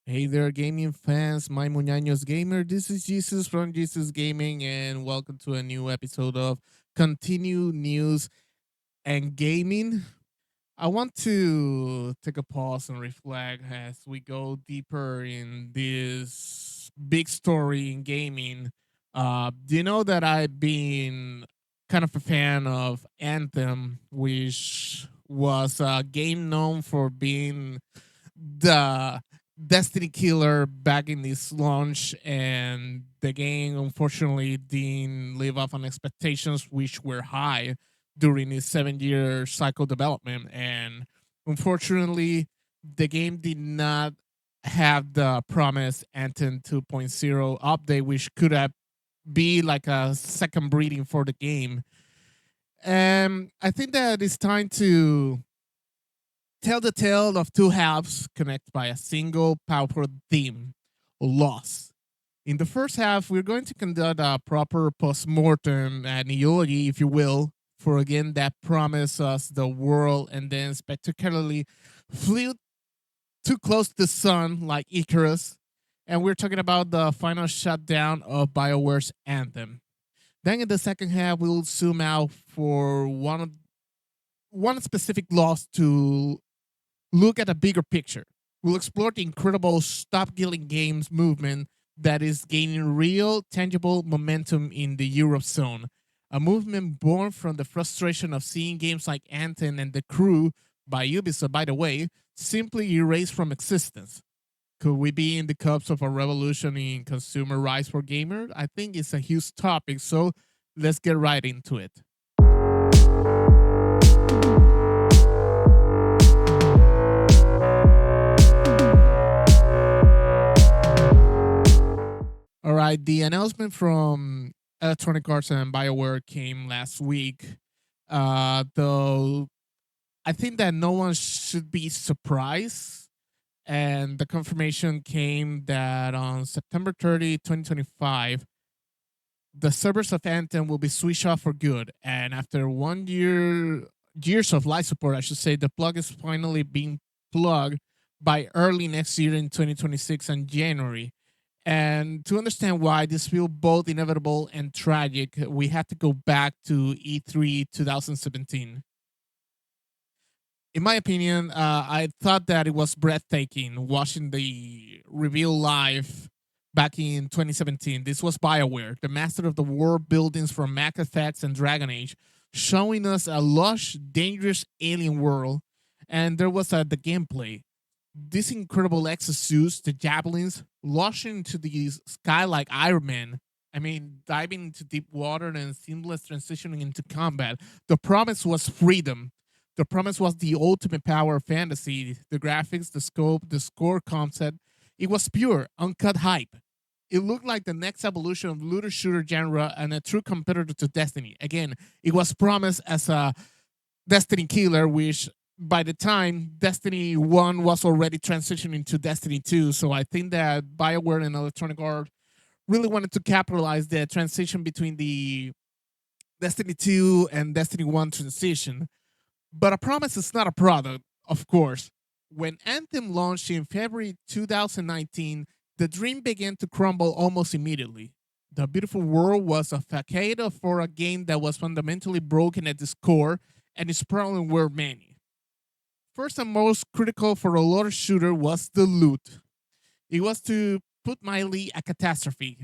Hey there, gaming fans. My Muñaños Gamer. This is Jesus from Jesus Gaming, and welcome to a new episode of Continue News and Gaming. I want to take a pause and reflect as we go deeper in this big story in gaming. Do you know that I've been kind of a fan of Anthem, which was a game known for being the Destiny killer back in this launch, and the game unfortunately didn't live up on expectations, which were high during its 7 year cycle development. And unfortunately, the game did not have the promised Anthem 2.0 update, which could have be like a second breeding for the game. And I think that it's time to tell the tale of two halves connected by a single powerful theme, loss. In the first half, we're going to conduct a proper post-mortem neology, if you will, for a game that promised us the world and then spectacularly flew too close to the sun like Icarus. And we're talking about the final shutdown of BioWare's Anthem. Then in the second half, we'll zoom out for one specific loss to look at a bigger picture. We'll explore the incredible Stop Killing Games movement that is gaining real, tangible momentum in the Europe zone. A movement born from the frustration of seeing games like Anthem and The Crew by Ubisoft, by the way, simply erased from existence. Could we be in the cups of a revolution in consumer rights for gamers? I think it's a huge topic, so let's get right into it. All right, the announcement from Electronic Arts and BioWare came last week. Though I think that no one should be surprised. And the confirmation came that on September 30, 2025, the servers of Anthem will be switched off for good. And after 1 years of live support, I should say, the plug is finally being plugged by early next year in 2026 and January. And to understand why this feels both inevitable and tragic, we have to go back to E3 2017. In my opinion, I thought that it was breathtaking watching the reveal live back in 2017. This was BioWare, the master of the world buildings from Mass Effect and Dragon Age, showing us a lush, dangerous alien world. And there was the gameplay. These incredible exosuits, the javelins, launching into the sky like Iron Man. I mean, diving into deep water and seamless transitioning into combat. The promise was freedom. The promise was the ultimate power of fantasy. The graphics, the scope, the score concept. It was pure, uncut hype. It looked like the next evolution of looter shooter genre and a true competitor to Destiny. Again, it was promised as a Destiny killer, which by the time Destiny 1 was already transitioning to Destiny 2. So I think that BioWare and Electronic Arts really wanted to capitalize the transition between the Destiny 2 and Destiny 1 transition. But a promise is not a product, of course. When Anthem launched in February 2019, the dream began to crumble almost immediately. The beautiful world was a facade for a game that was fundamentally broken at its core, and its problems were many. First and most critical for a looter shooter was the loot. It was, to put mildly, a catastrophe.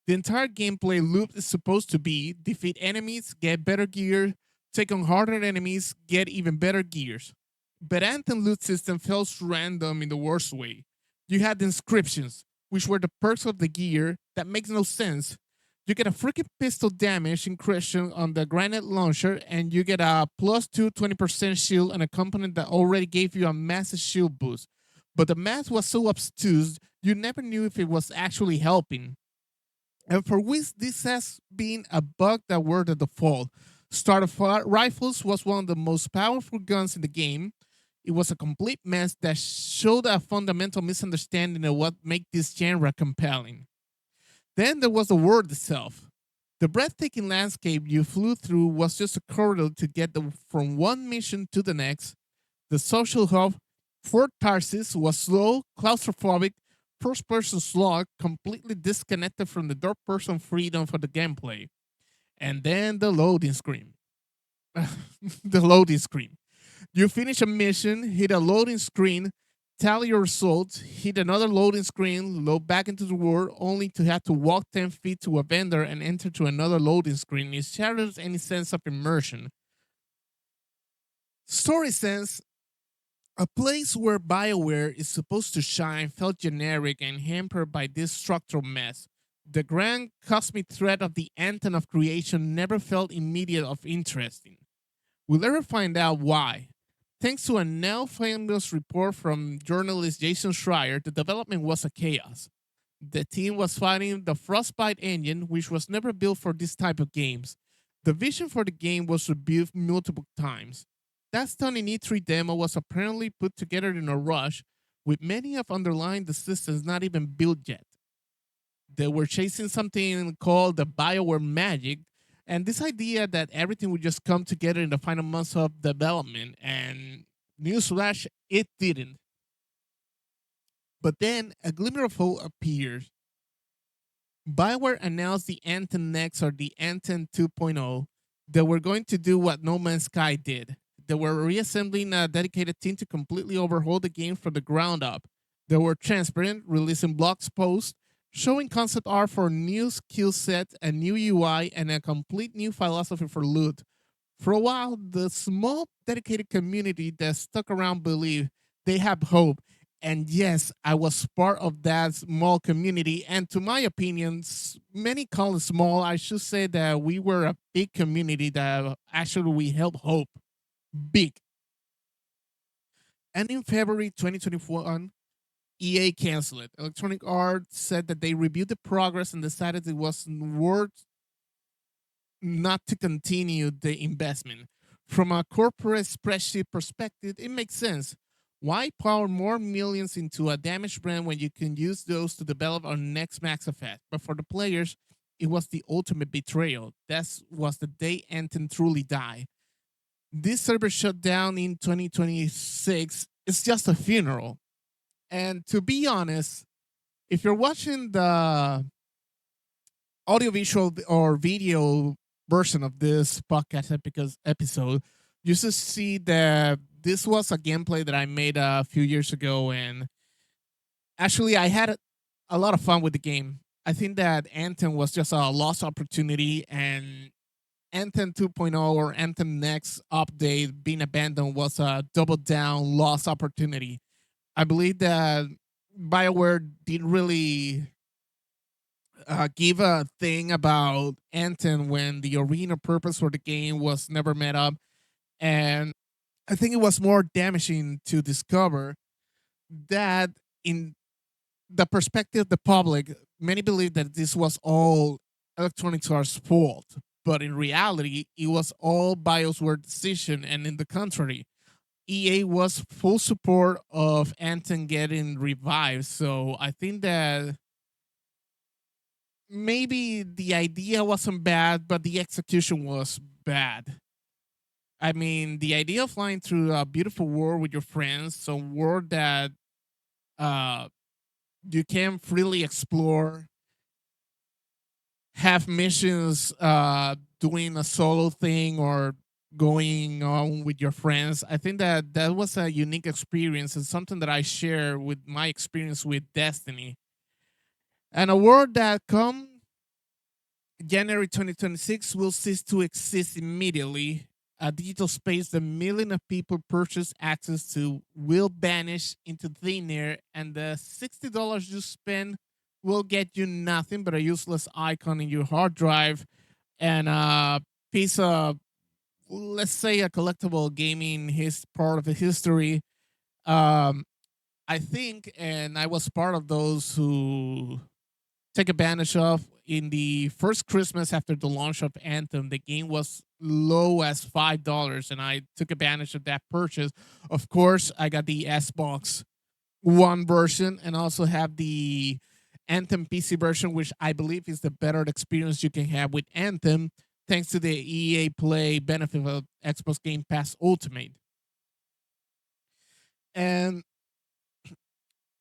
The entire gameplay loop is supposed to be defeat enemies, get better gear, take on harder enemies, get even better gears. But Anthem loot system felt random in the worst way. You had the inscriptions, which were the perks of the gear that makes no sense. You get a freaking pistol damage increase on the granite launcher, and you get a plus 20% shield and a component that already gave you a massive shield boost. But the math was so obtuse, you never knew if it was actually helping. And for which this has been a bug that were the default. Starter rifles was one of the most powerful guns in the game. It was a complete mess that showed a fundamental misunderstanding of what makes this genre compelling. Then there was the world itself. The breathtaking landscape you flew through was just a corridor to get from one mission to the next. The social hub, Fort Tarsis, was slow, claustrophobic, first person slog completely disconnected from the third person freedom for the gameplay. And then the loading screen. The loading screen. You finish a mission, hit a loading screen, tally your results, hit another loading screen, load back into the world, only to have to walk 10 feet to a vendor and enter to another loading screen. It shatters any sense of immersion. Story sense, a place where BioWare is supposed to shine felt generic and hampered by this structural mess. The grand cosmic threat of the anthem of creation never felt immediate of interesting. We'll ever find out why. Thanks to a now famous report from journalist Jason Schreier, the development was a chaos. The team was fighting the Frostbite engine, which was never built for this type of games. The vision for the game was reviewed multiple times. That stunning E3 demo was apparently put together in a rush, with many of underlying the systems not even built yet. They were chasing something called the BioWare magic, and this idea that everything would just come together in the final months of development, and newsflash, it didn't. But then a glimmer of hope appears. BioWare announced the Anthem NEXT or the Anthem 2.0. They were going to do what No Man's Sky did. They were reassembling a dedicated team to completely overhaul the game from the ground up. They were transparent, releasing blog posts, showing concept art for new skill sets, a new UI, and a complete new philosophy for loot. For a while, the small dedicated community that stuck around believed they have hope. And yes, I was part of that small community. And to my opinions, many call it small. I should say that we were a big community that actually we helped hope big. And in February 2021, EA canceled it. Electronic Arts said that they reviewed the progress and decided it was worth not to continue the investment. From a corporate spreadsheet perspective, it makes sense. Why pour more millions into a damaged brand when you can use those to develop our next Max Effect? But for the players, it was the ultimate betrayal. That was the day Anthem truly died. This server shut down in 2026. It's just a funeral. And to be honest, if you're watching the audiovisual or video version of this podcast episode, you should see that this was a gameplay that I made a few years ago, and actually, I had a lot of fun with the game. I think that Anthem was just a lost opportunity, and Anthem 2.0 or Anthem Next update being abandoned was a double down lost opportunity. I believe that BioWare didn't really give a thing about Anthem when the original purpose for the game was never met up. And I think it was more damaging to discover that in the perspective of the public, many believe that this was all Electronic Arts' fault. But in reality, it was all BioWare's decision. And in the contrary, EA was full support of Anthem getting revived. So I think that maybe the idea wasn't bad, but the execution was bad. I mean, the idea of flying through a beautiful world with your friends, a world that uh, you can freely explore, have missions, doing a solo thing or going on with your friends. I think that that was a unique experience and something that I share with my experience with Destiny. And a world that come January 2026 will cease to exist immediately. A digital space that millions of people purchase access to will vanish into thin air, and the $60 you spend will get you nothing but a useless icon in your hard drive and a piece of, let's say, a collectible gaming his part of the history. Um, I think, and I was part of those who take advantage of. In the first Christmas after the launch of Anthem, the game was low as $5, and I took advantage of that purchase. Of course, I got the Xbox One version and also have the Anthem PC version, which I believe is the better experience you can have with Anthem, thanks to the EA Play benefit of Xbox Game Pass Ultimate. And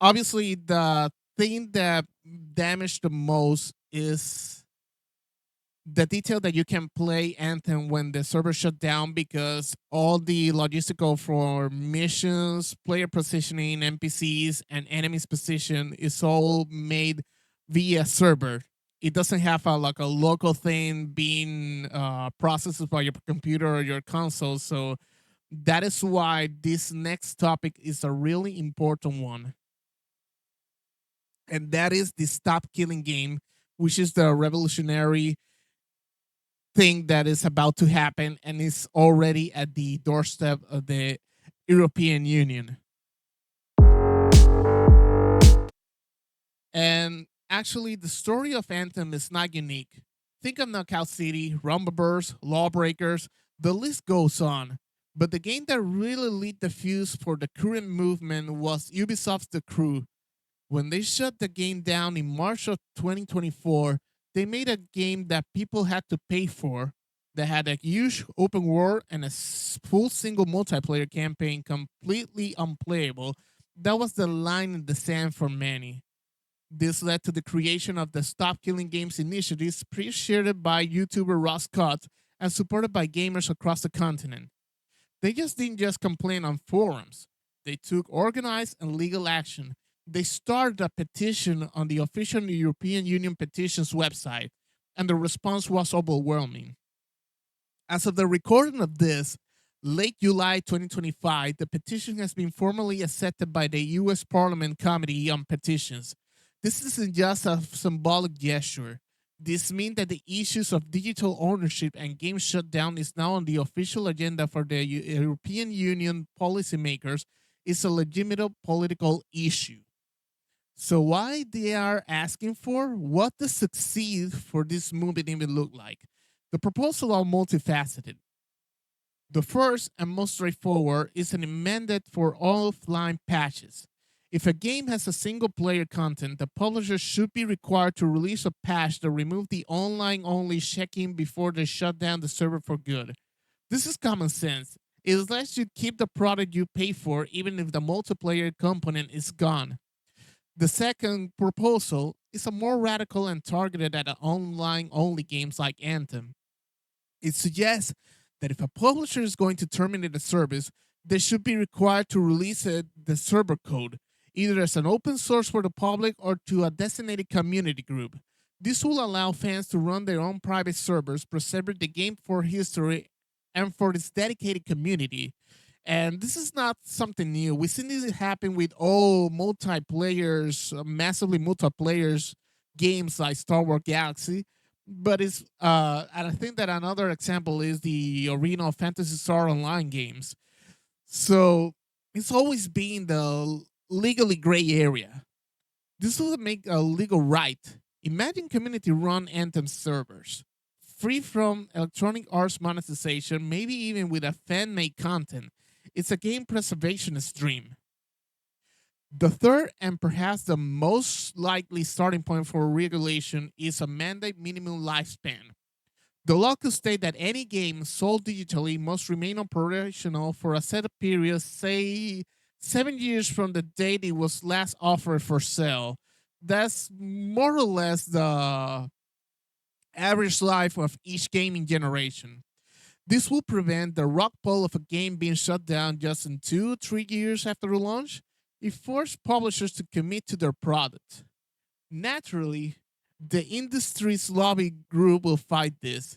obviously, the thing that damaged the most is the detail that you can play Anthem when the server shut down because all the logistical for missions, player positioning, NPCs, and enemies position is all made via server. It doesn't have like a local thing being processed by your computer or your console. So that is why this next topic is a really important one, and that is the Stop Killing game, which is the revolutionary thing that is about to happen and is already at the doorstep of the European Union. And actually, the story of Anthem is not unique. Think of Knockout City, Rumbleverse, Lawbreakers, the list goes on. But the game that really lit the fuse for the current movement was Ubisoft's The Crew. When they shut the game down in March of 2024, they made a game that people had to pay for, that had a huge open world and a full single multiplayer campaign completely unplayable. That was the line in the sand for many. This led to the creation of the Stop Killing Games initiative, spearheaded by YouTuber Ross Scott and supported by gamers across the continent. They just didn't just complain on forums. They took organized and legal action. They started a petition on the official European Union petitions website, and the response was overwhelming. As of the recording of this, late July 2025, the petition has been formally accepted by the US Parliament Committee on Petitions. This isn't just a symbolic gesture. This means that the issues of digital ownership and game shutdown is now on the official agenda for the European Union policymakers. It's a legitimate political issue. So why they are asking for? What does succeed for this movement even look like? The proposals are multifaceted. The first and most straightforward is an amendment for offline patches. If a game has a single player content, the publisher should be required to release a patch to remove the online only check-in before they shut down the server for good. This is common sense. It lets you keep the product you pay for even if the multiplayer component is gone. The second proposal is a more radical and targeted at online only games like Anthem. It suggests that if a publisher is going to terminate a service, they should be required to release the server code, either as an open source for the public or to a designated community group. This will allow fans to run their own private servers, preserving the game for history and for its dedicated community. And this is not something new. We've seen this happen with all multiplayers, massively multiplayers games like Star Wars Galaxy. But it's and I think that another example is the Arena of Fantasy Star Online games. So it's always been the legally gray area. This will make a legal right. Imagine community run Anthem servers, free from Electronic Arts monetization, maybe even with a fan made content. It's a game preservationist dream. The third and perhaps the most likely starting point for regulation is a mandate minimum lifespan. The law could state that any game sold digitally must remain operational for a set period, say 7 years from the date it was last offered for sale. That's more or less the average life of each gaming generation. This will prevent the rug pull of a game being shut down just in 2 3 years after the launch. It forced publishers to commit to their product. Naturally, the industry's lobby group will fight this.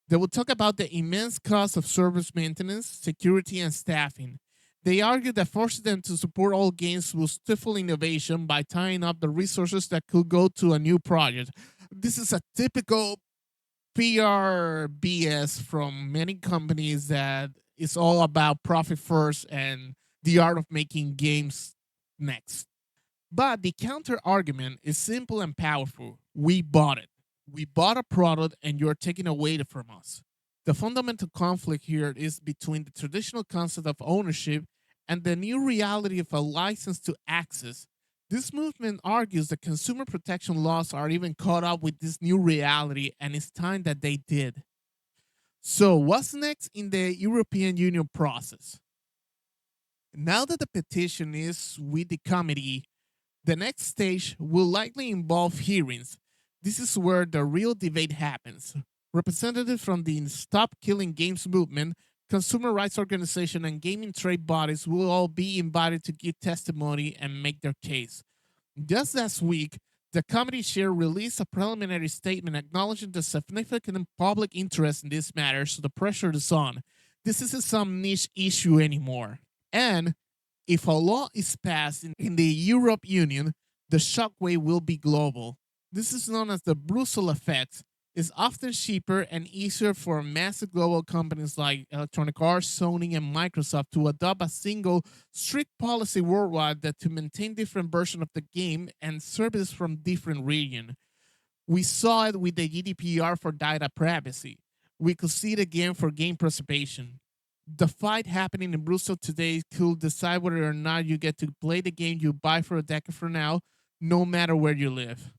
They will talk about the immense cost of service maintenance, security, and staffing. They argue that forcing them to support all games will stifle innovation by tying up the resources that could go to a new project. This is a typical PR BS from many companies that is all about profit first and the art of making games next. But the counter argument is simple and powerful. We bought it. We bought a product and you're taking away it from us. The fundamental conflict here is between the traditional concept of ownership and the new reality of a license to access. This movement argues that consumer protection laws are even caught up with this new reality, and it's time that they did. So, what's next in the European Union process? Now that the petition is with the committee, The next stage will likely involve hearings. This is where the real debate happens. Representatives from the Stop Killing Games movement, consumer rights organization, and gaming trade bodies will all be invited to give testimony and make their case. Just last week, the comedy chair released a preliminary statement acknowledging the significant public interest in this matter, so the pressure is on. This isn't some niche issue anymore. And if a law is passed in the Europe Union, the shockwave will be global. This is known as the Brussels effect. It's often cheaper and easier for massive global companies like Electronic Arts, Sony, and Microsoft to adopt a single strict policy worldwide that to maintain different versions of the game and services from different regions. We saw it with the GDPR for data privacy. We could see it again for game preservation. The fight happening in Brussels today could decide whether or not you get to play the game you buy for a decade from now, no matter where you live.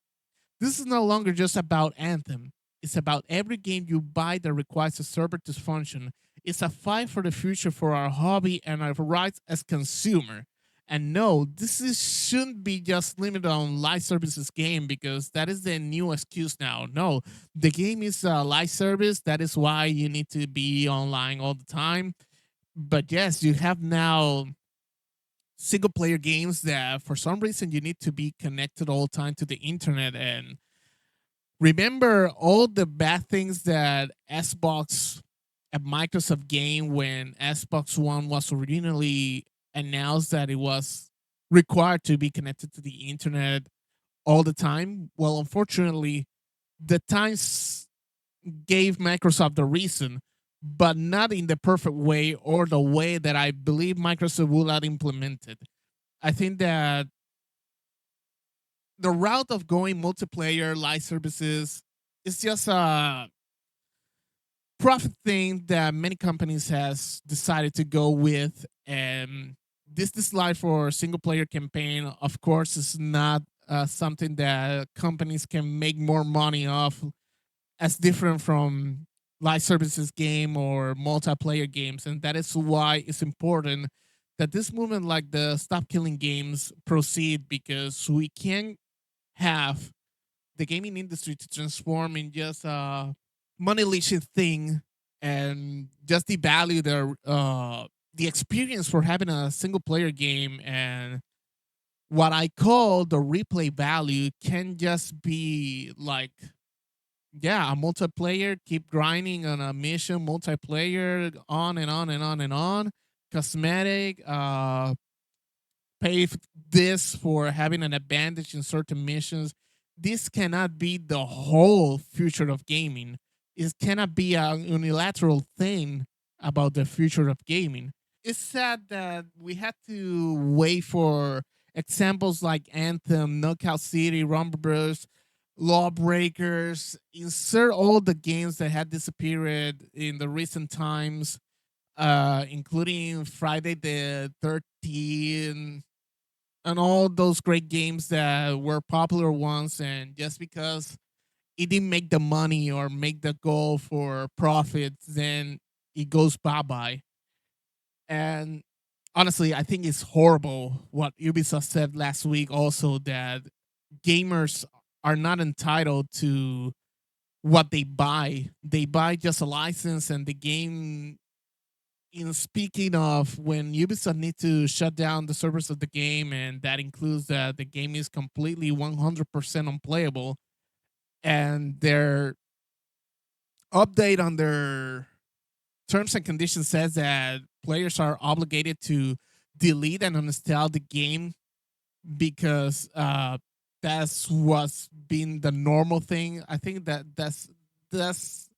This is no longer just about Anthem. It's about every game you buy that requires a server to function. It's a fight for the future for our hobby and our rights as consumer. And no, shouldn't be just limited on live services game because that is the new excuse now. No, the game is a live service. That is why you need to be online all the time. But yes, you have now single player games that for some reason you need to be connected all the time to the internet. And remember all the bad things that Xbox and Microsoft gained when Xbox One was originally announced that it was required to be connected to the internet all the time. Well, unfortunately, the times gave Microsoft the reason, but not in the perfect way or the way that I believe Microsoft will have implemented. I think that the route of going multiplayer live services is just a profit thing that many companies has decided to go with. And this live for single player campaign, of course, is not something that companies can make more money off as different from live services game or multiplayer games. And that is why it's important that this movement like the Stop Killing Games proceed, because we can have the gaming industry to transform in just a money leeching thing and just devalue the experience for having a single player game. And what I call the replay value can just be like, yeah, a multiplayer, keep grinding on a mission, multiplayer, on and on and on and on, cosmetic, pay this for having an advantage in certain missions. This cannot be the whole future of gaming. It cannot be a unilateral thing about the future of gaming. It's sad that we had to wait for examples like Anthem, Knockout City, Rumble Bros, Lawbreakers, insert all the games that had disappeared in the recent times, including Friday the 13th, and all those great games that were popular ones. And just because it didn't make the money or make the goal for profits, then it goes bye bye. And honestly, I think it's horrible what Ubisoft said last week also, that gamers are not entitled to what they buy. They buy just a license, and the game, in speaking of when Ubisoft need to shut down the servers of the game, and that includes that the game is completely 100% unplayable, and their update on their terms and conditions says that players are obligated to delete and uninstall the game because that's what's been the normal thing. I think that's that's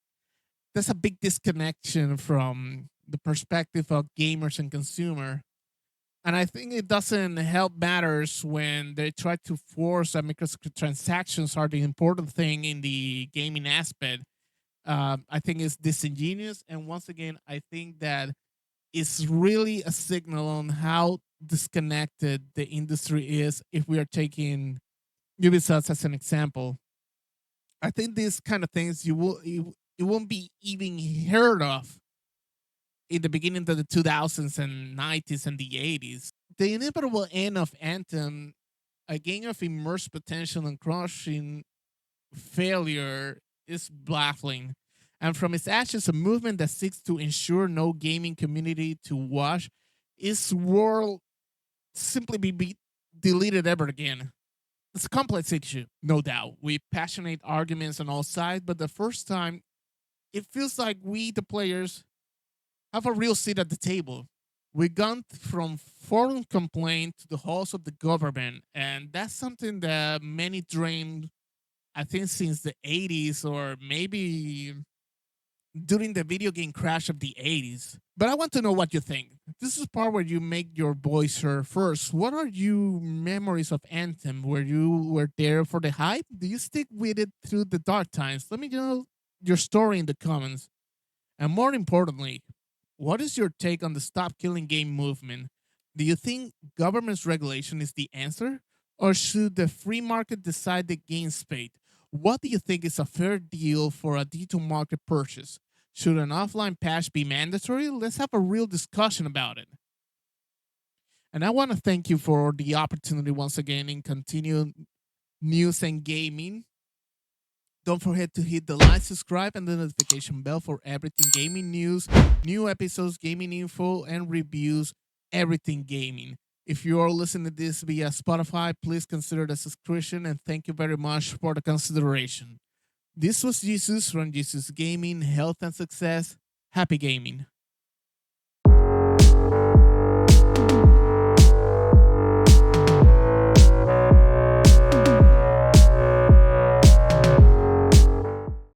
a big disconnection from the perspective of gamers and consumer. And I think it doesn't help matters when they try to force that microtransactions are the important thing in the gaming aspect. I think it's disingenuous. And once again, I think that it's really a signal on how disconnected the industry is if we are taking Ubisoft as an example. I think these kind of things you won't be even heard of in the beginning of the 2000s and 90s and the 80s. The inevitable end of Anthem A game of immersed potential and crushing failure is baffling. And from its ashes, a movement that seeks to ensure no gaming community to watch its world simply be deleted ever again. It's a complex issue, no doubt, with passionate arguments on all sides, but the first time, it feels like we, the players, have a real seat at the table. We've gone from foreign complaint to the halls of the government, and that's something that many dreamed, I think, since the 80s or maybe during the video game crash of the 80s. But I want to know what you think. This is part where you make your voice heard first. What are your memories of Anthem? Were you were there for the hype? Do you stick with it through the dark times? Let me know your story in the comments. And more importantly, what is your take on the stop killing game movement? Do you think government's regulation is the answer? Or should the free market decide the game's fate? What do you think is a fair deal for a digital market purchase? Should an offline patch be mandatory? Let's have a real discussion about it. And I want to thank you for the opportunity once again in continued news and gaming. Don't forget to hit the like, subscribe, and the notification bell for everything gaming news, new episodes, gaming info, and reviews, everything gaming. If you are listening to this via Spotify, please consider the subscription and thank you very much for the consideration. This was Jesus from Jesus Gaming, Health and Success. Happy gaming.